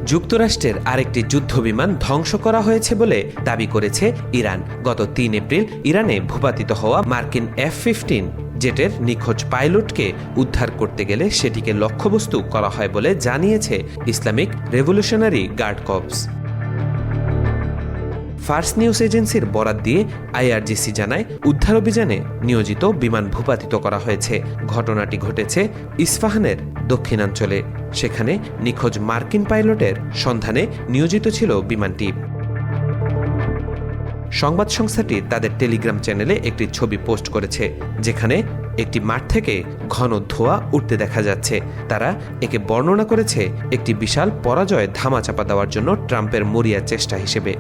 যুক্তরাষ্ট্রের আরেকটি যুদ্ধবিমান ধ্বংস করা হয়েছে বলে দাবি করেছে ইরান। গত ৩ এপ্রিল ইরানে ভূপাতিত হওয়া মার্কিন F-15 জেটের নিখোঁজ পাইলটকে উদ্ধার করতে গেলে সেটিকে লক্ষ্যবস্তু করা হয় বলে জানিয়েছে Islamic revolutionary guard corps. Fars news এজেন্সির বরাত দিয়ে IRGC জানায়, উদ্ধার অভিযানে নিয়োজিত বিমান ভূপাতিত করা হয়েছে। ঘটনাটি ঘটেছে ইস্পাহানের দক্ষিণাঞ্চলে। সেখানে নিখোঁজ মার্কিন পাইলটের সন্ধানে নিয়োজিত ছিল বিমানটি। সংবাদ সংস্থাটি তাদের টেলিগ্রাম চ্যানেলে একটি ছবি পোস্ট করেছে, যেখানে একটি মাঠ থেকে ঘন ধোঁয়া উঠতে দেখা যাচ্ছে। তারা একে বর্ণনা করেছে একটি বিশাল পরাজয় ধামাচাপা দেওয়ার জন্য ট্রাম্পের মরিয়া চেষ্টা হিসেবে।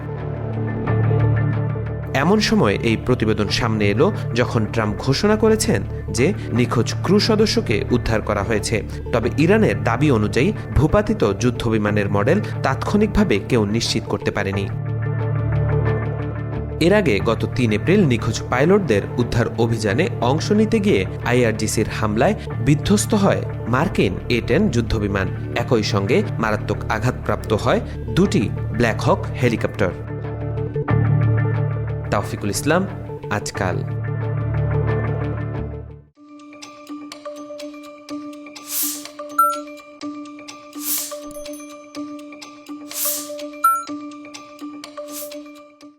এমন সময় এই প্রতিবেদন সামনে এলো যখন ট্রাম্প ঘোষণা করেছেন যে নিখোঁজ ক্রু সদস্যকে উদ্ধার করা হয়েছে। তবে ইরানের দাবি অনুযায়ী ভূপাতিত যুদ্ধবিমানের মডেল তাৎক্ষণিকভাবে কেউ নিশ্চিত করতে পারেনি। এর আগে গত ৩ এপ্রিল নিখোঁজ পাইলটদের উদ্ধার অভিযানে অংশ নিতে গিয়ে IRGCর হামলায় বিধ্বস্ত হয় মার্কিন A-10 যুদ্ধবিমান। একই সঙ্গে মারাত্মক আঘাতপ্রাপ্ত হয় 2টি ব্ল্যাক হক হেলিকপ্টার। তাওফিকুল ইসলাম, আজকাল।